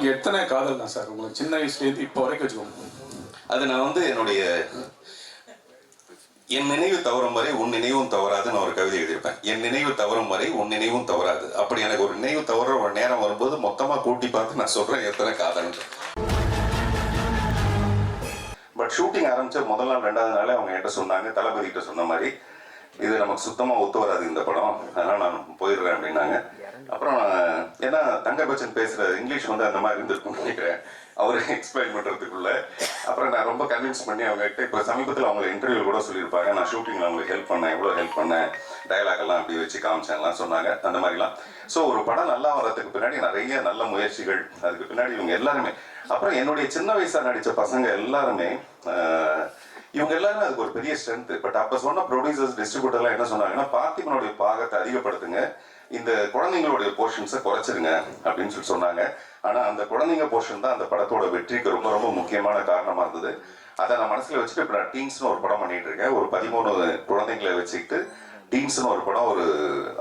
உங்களுக்கு எத்தனை காதல் தான் சார் உங்களுக்கு சின்ன வயசுலேருந்து இப்போ வரைக்கும் வச்சுக்கோங்க? அது நான் வந்து என்னுடைய என் நினைவு தவறும் வரை உன் நினைவும் தவறாது நான் ஒரு கவிதை எழுதியிருப்பேன். என் நினைவு தவறும் வரை உன் நினைவும் தவறாது. அப்படி எனக்கு ஒரு நினைவு தவற ஒரு நேரம் வரும்போது மொத்தமா கூட்டி பார்த்து நான் சொல்றேன் எத்தனை காதல். பட் ஷூட்டிங் ஆரம்பிச்ச முதல் நாள் 2வது நாளே அவங்க என்கிட்ட சொன்னாங்க, தளபதி கிட்ட சொன்ன மாதிரி இது நமக்கு சுத்தமா ஒத்து வராது இந்த படம், அதனால நான் போயிடுறேன் அப்படின்னாங்க. அப்புறம் ஏன்னா தங்கர் பச்சன் பேசுற இங்கிலீஷ் வந்து அந்த மாதிரி இருந்திருக்கும்னு நினைக்கிறேன் அவரு எக்ஸ்பிளைன் பண்றதுக்குள்ள. அப்புறம் நான் ரொம்ப கன்வின்ஸ் பண்ணி அவங்க கிட்ட இப்போ சமீபத்தில் அவங்க இன்டர்வியூ கூட சொல்லியிருப்பாங்க, நான் ஷூட்டிங்ல அவங்களுக்கு ஹெல்ப் பண்ணேன், எவ்வளோ ஹெல்ப் பண்ணேன், டயலாக் எல்லாம் அப்படி வச்சு காமிச்சேன்லாம் சொன்னாங்க அந்த மாதிரிலாம். ஸோ ஒரு படம் நல்லா வர்றதுக்கு பின்னாடி நிறைய நல்ல முயற்சிகள், அதுக்கு பின்னாடி இவங்க எல்லாருமே. அப்புறம் என்னுடைய சின்ன வயசா நடிச்ச பசங்க எல்லாருமே இவங்க எல்லாருமே அதுக்கு ஒரு பெரிய ஸ்ட்ரென்த். பட் அப்ப சொன்ன ப்ரொடியூசர்ஸ் டிஸ்ட்ரிபியூட்டர்லாம் என்ன சொன்னாங்கன்னா, பார்த்திபனுடைய பாகத்தை அதிகப்படுத்துங்க, இந்த குழந்தைங்களுடைய போர்ஷன்ஸை குறைச்சிருங்க அப்படின்னு சொல்லி சொன்னாங்க. ஆனா அந்த குழந்தைங்க போர்ஷன் தான் அந்த படத்தோட வெற்றிக்கு ரொம்ப ரொம்ப முக்கியமான காரணமா இருந்தது. அதை நான் மனசுல வச்சுட்டு இப்ப நான் டீன்ஸ்னு ஒரு படம் பண்ணிட்டு இருக்கேன். ஒரு 13 குழந்தைங்களை வச்சுக்கிட்டு டீன்ஸ்னு ஒரு படம், ஒரு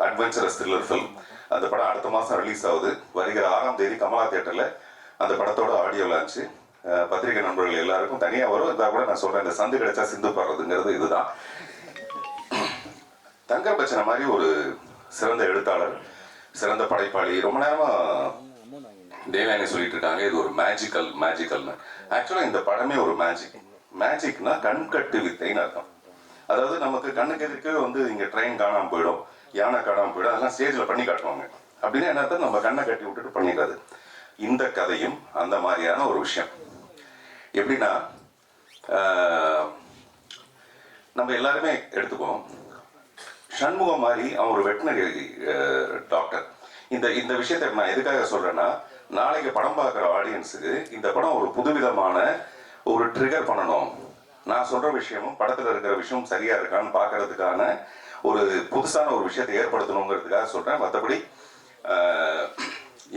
அட்வென்ச்சரஸ் த்ரில்லர் ஃபிலிம். அந்த படம் அடுத்த மாசம் ரிலீஸ் ஆகுது. வருகிற 6ஆம் தேதி கமலா தியேட்டர்ல அந்த படத்தோட ஆடியோ லான்ச்சு. பத்திரிகை நண்பர்கள் எல்லாருக்கும் தனியா வரும். இதா கூட நான் சொல்றேன், இந்த சந்து கிடைச்சா சிந்து பாடுறதுங்கிறது இதுதான். தங்கர் பச்சனை மாதிரி ஒரு சிறந்த எழுத்தாளர், சிறந்த படைப்பாளி. ரொம்ப நேரமா தேவயானி சொல்லிட்டு இருக்காங்க இது ஒரு மேஜிக்கல்னு. ஆக்சுவலா இந்த படமே ஒரு மேஜிக்னா கண்கட்டு வித்தைன்னு அர்த்தம். அதாவது நமக்கு கண்ணுக்கு எதிர்க்கவே வந்து இங்க ட்ரெயின் காணாம போயிடும், யானை காணாம போயிடும், அதெல்லாம் ஸ்டேஜ்ல பண்ணி காட்டுவாங்க. அப்படின்னா என்ன அர்த்தம், நம்ம கண்ணை கட்டி விட்டுட்டு பண்ணிடுறது. இந்த கதையும் அந்த மாதிரியான ஒரு விஷயம். எப்படின்னா நம்ம எல்லாருமே எடுத்துக்குவோம், சண்முகம் மாதிரி அவன் ஒரு வெட்டினரி டாக்டர். இந்த விஷயத்தை நான் எதுக்காக சொல்றேன்னா, நாளைக்கு படம் பார்க்குற ஆடியன்ஸுக்கு இந்த படம் ஒரு புதுவிதமான ஒரு ட்ரிகர் பண்ணணும். நான் சொல்ற விஷயமும் படத்துல இருக்கிற விஷயம் சரியா இருக்கான்னு பார்க்கறதுக்கான ஒரு புதுசான ஒரு விஷயத்தை ஏற்படுத்தணுங்கிறதுக்காக சொல்றேன். மற்றபடி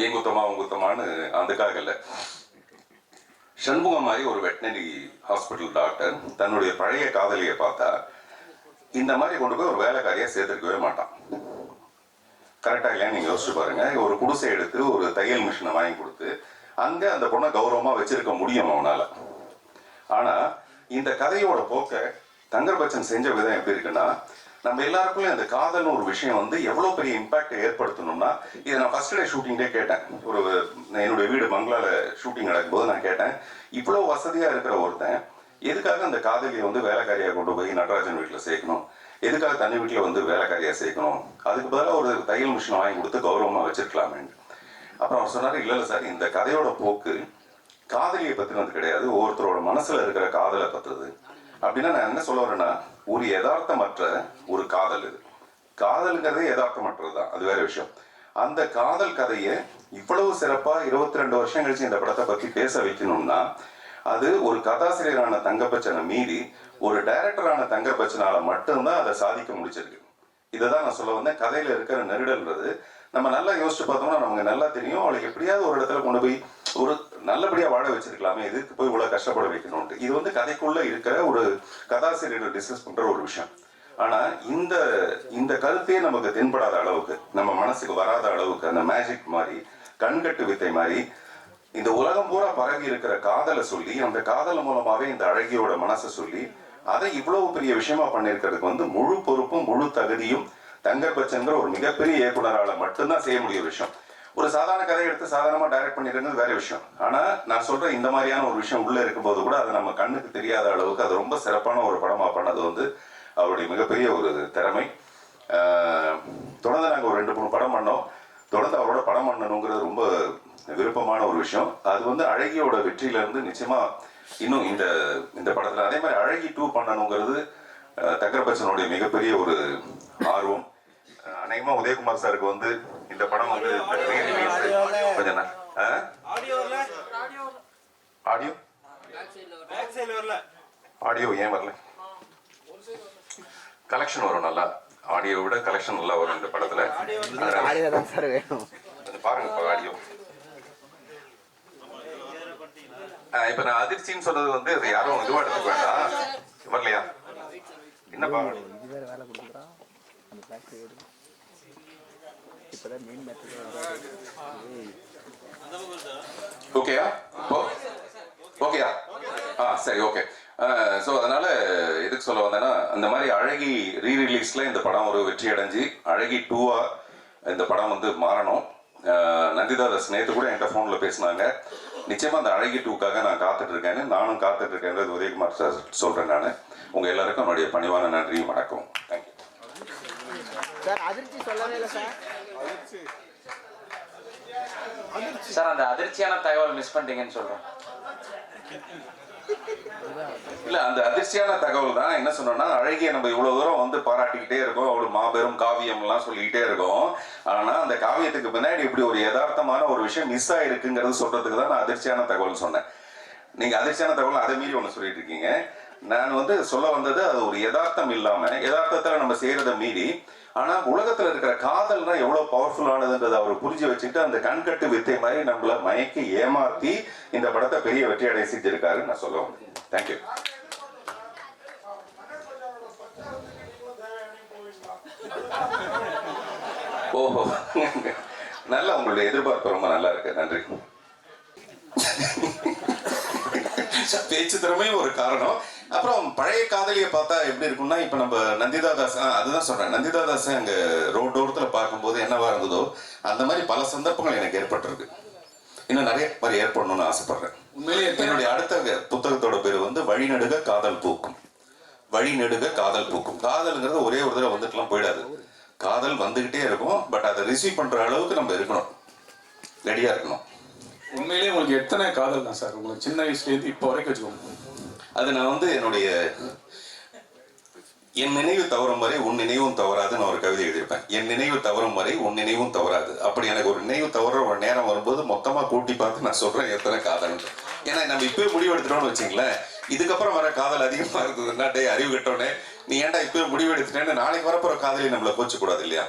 ஏன் குத்தமா அவங்க குத்தமானு அதுக்காக இல்லை. சண்முகம் மாதிரி ஒரு வெட்டினரி ஹாஸ்பிட்டல் டாக்டர் தன்னுடைய பழைய காதலியை பார்த்தா இந்த மாதிரி கொண்டு போய் ஒரு வேலைக்காரியா சேர்த்துருக்கவே மாட்டான். கரெக்டா இல்லையா நீங்க யோசிச்சு பாருங்க. ஒரு குடிசை எடுத்து ஒரு தையல் மிஷினை வாங்கி கொடுத்து அங்க அந்த பொண்ணை கௌரவமா வச்சிருக்க முடியும் அவனால. ஆனா இந்த கதையோட போக்க தங்கர் பச்சன் செஞ்ச விதம் எப்படி இருக்குன்னா, நம்ம எல்லாருக்குள்ளே அந்த காதல்னு ஒரு விஷயம் வந்து எவ்வளவு பெரிய இம்பாக்டை ஏற்படுத்தணும்னா, இதை நான் ஃபர்ஸ்ட் டே ஷூட்டிங்லேயே கேட்டேன். என்னுடைய வீடு பங்களால ஷூட்டிங் நடக்கும்போது நான் கேட்டேன், இவ்வளவு வசதியா இருக்கிற ஒருத்தன் எதுக்காக அந்த காதலியை வந்து வேலைக்காரியா கொண்டு போய் நடராஜன் வீட்டில் சேர்க்கணும், எதுக்காக தனி வீட்டில் வந்து வேலைக்காரியா சேர்க்கணும், அதுக்கு பதிலாக ஒரு தையல் மிஷின் வாங்கி கொடுத்து கௌரவமா வச்சிருக்கலாமே. அப்புறம் அவர் சொன்னாரு, இல்லை சார், இந்த கதையோட போக்கு காதலியை பத்தினது கிடையாது, ஒவ்வொருத்தரோட மனசுல இருக்கிற காதலை பத்துறது. அப்படின்னா நான் என்ன சொல்ல வரேன்னா, ஒரு யதார்த்தமற்ற ஒரு காதல். இது காதல்ங்கிறதே யதார்த்தமற்றதுதான், அது வேற விஷயம். அந்த காதல் கதையை இவ்வளவு சிறப்பா 22 வருஷம் கழிச்சு இந்த படத்தை பத்தி பேச வைக்கணும்னா, அது ஒரு கதாசிரியரான தங்கர் பச்சனை மீறி ஒரு டைரக்டரான தங்கர் பச்சனால மட்டும்தான் அதை சாதிக்க முடிச்சிருக்கு. இதைதான் நான் சொல்ல வந்தேன். கதையில இருக்கிற நெருடல்ன்றது நம்ம நல்லா யோசிச்சு பார்த்தோம்னா நமக்கு நல்லா தெரியும், அவளுக்கு எப்படியாவது ஒரு இடத்துல கொண்டு போய் ஒரு நல்லபடியா வாழ வச்சிருக்கலாமே, எதுக்கு போய் இவ்வளவு கஷ்டப்பட வைக்கணும்ட்டு. இது வந்து கதைக்குள்ள இருக்கிற ஒரு கதாசிரியர் டிஸ்கஸ் பண்ற ஒரு விஷயம். ஆனா இந்த கருத்தையே நமக்கு தென்படாத அளவுக்கு, நம்ம மனசுக்கு வராத அளவுக்கு, அந்த மேஜிக் மாதிரி, கண்கட்டு வித்தை மாதிரி இந்த உலகம் பூரா பரகி இருக்கிற காதலை சொல்லி, அந்த காதல் மூலமாவே இந்த அழகியோட மனசை சொல்லி, அதை இவ்வளவு பெரிய விஷயமா பண்ணிருக்கிறதுக்கு வந்து முழு பொறுப்பும் முழு தகுதியும் தங்கர் பச்சன்கிற ஒரு மிகப்பெரிய இயக்குனரால மட்டும்தான் செய்ய முடிய விஷயம். ஒரு சாதாரண கதையை எடுத்து சாதாரணமா டைரக்ட் பண்ணிருக்கிறது வேற விஷயம். ஆனா நான் சொல்ற இந்த மாதிரியான ஒரு விஷயம் உள்ள இருக்கும்போது கூட அது நம்ம கண்ணுக்கு தெரியாத அளவுக்கு அது ரொம்ப சிறப்பான ஒரு படமா பண்ணது வந்து அவருடைய மிகப்பெரிய ஒரு திறமை. தொடர்ந்து நாங்கள் ஒரு 2-3 படம் பண்ணோம். தொடர்ந்து அவரோட படம் பண்ணணுங்கிறது ரொம்ப விருப்பமான ஒரு விஷயம். அது வந்து அழகியோட வெற்றியில இருந்து நிச்சயமா இன்னும் இந்த படத்துல அதே மாதிரி அழகி 2 பண்ணணுங்கிறது தங்கர் பச்சனுடைய மிகப்பெரிய ஒரு ஆர்வம். அநேகமா உதயகுமார் சாருக்கு வந்து இந்த படம் வந்து கொஞ்சம் ஆடியோ ஏன் வரல, கலெக்ஷன் வரும் நல்லா, ஆடியோ விட கலெக்ஷன் நல்லா வரும் இந்த படத்துல. பாருங்க ஆடியோ. இப்ப நான் அதிர்ச்சின்னு சொன்னது வந்து அதை யாரும் இதுவா எடுத்துக்க வேண்டாம். வரலையா என்னப்பா, இப்பதான் மெயின் மேட்ச் ஓகேயா இப்போ ஓகேயா சரி ஓகே. ஸோ அதனால எதுக்கு சொல்ல வந்தேன்னா, அந்த மாதிரி அழகி ரீரிலீஸ்ல இந்த படம் ஒரு வெற்றி அடைஞ்சு அழகி 2-ஆ இந்த படம் வந்து மாறணும். நந்திதா தாஸ் நேற்று கூட என்கிட்ட ஃபோனில் பேசினாங்க. நிச்சயமா அந்த அழகி 2க்காக நான் காத்துட்டு இருக்கேன்னு, நானும் காத்துட்டு இருக்கேன். உதயகுமார் சார் சொல்றேன். நான் உங்க எல்லாருக்கும் என்னுடைய பணிவான நன்றி, வணக்கம். Thank you sir. அதிர்ச்சி சொல்லவே இல்லை சார். சார் அந்த அதிர்ச்சியான தகவல் மிஸ் பண்ணிட்டீங்கன்னு சொல்றேன். இல்ல, அந்த அதிர்ச்சியான தகவல் தான். என்ன சொன்னோம்னா, அழகிய நம்ம இவ்வளவு தூரம் வந்து பாராட்டிக்கிட்டே இருக்கோம், அவளு மாபெரும் காவியம் எல்லாம் சொல்லிக்கிட்டே இருக்கோம். ஆனா அந்த காவியத்துக்கு பின்னாடி இப்படி ஒரு யதார்த்தமான ஒரு விஷயம் மிஸ் ஆயிருக்குங்கிறது சொல்றதுக்கு தான் நான் அதிர்ச்சியான தகவல் சொன்னேன். நீங்க அதிர்ச்சியான தகவல் அதை மீறி ஒண்ணு சொல்லிட்டு இருக்கீங்க. நான் வந்து சொல்ல வந்தது, அது ஒரு யதார்த்தம் இல்லாம, யதார்த்தத்துல நம்ம செய்யறதை மீறி, ஆனா உலகத்துல இருக்கிற காதல்னா எவ்வளவு பவர்ஃபுல்லானதுன்றதை அவர் புரிஞ்சு வச்சுட்டு அந்த கண்கட்டு வித்தை மாதிரி நம்மள மயக்கி ஏமாத்தி இந்த படத்தை பெரிய வெற்றி அடைய செஞ்சிருக்காருன்னு நான் சொல்லுவேன். தேங்க்யூ. ஓஹோ, நல்லா, உங்களுடைய எதிர்பார்ப்பு ரொம்ப நல்லா இருக்கு. நன்றி. பேச்சு திறமையும் ஒரு காரணம். அப்புறம் பழைய காதலியை பார்த்தா எப்படி இருக்கும்னா, இப்ப நம்ம நந்திதா தாஸ், அதுதான் சொல்றேன், நந்திதா தாஸ் அங்க ரோட்டோரத்துல பார்க்கும்போது என்னவா இருந்ததோ அந்த மாதிரி பல சந்தர்ப்பங்கள் எனக்கு ஏற்பட்டிருக்கு. இன்னும் நிறைய மாதிரி ஏற்படணும்னு ஆசைப்படுறேன். உண்மையிலேயே என்னுடைய அடுத்த புத்தகத்தோட பேர் வந்து வழிநெடுக காதல் பூக்கும். வழிநெடுக காதல் பூக்கும். காதல்ங்கிறது ஒரே ஒரு தடவை வந்துட்டுலாம் போயிடாது. காதல் வந்துகிட்டே இருக்கும். பட் அதை ரிசீவ் பண்ற அளவுக்கு நம்ம இருக்கணும், ரெடியா இருக்கணும். உண்மையிலேயே உங்களுக்கு எத்தனை காதல் தான் சார் உங்களுக்கு சின்ன வயசுலேருந்து இப்போ வரைக்கும் வச்சுக்கோங்க? அது நான் வந்து என்னுடைய என் நினைவு தவறும் வரை உன் நினைவும் தவறாதுன்னு ஒரு கவிதை எழுதியிருப்பேன். என் நினைவு தவறும் வரை உன் நினைவும் தவறாது. அப்படி எனக்கு ஒரு நினைவு தவற ஒரு நேரம் வரும்போது மொத்தமா கூட்டி பார்த்து நான் சொல்றேன் எத்தனை காதல். ஏன்னா நம்ம இப்பவே முடிவு எடுத்துட்டோம்னு வச்சுங்களேன், இதுக்கப்புறம் வர காதல் அதிகமா இருந்ததுன்னா, டே அறிவு கட்டோன்னே நீ ஏன்டா இப்பவே முடிவு எடுத்துட்டேன்னு நாளைக்கு வரப்போற காதலி நம்மளை கோச்சு கூடாது இல்லையா?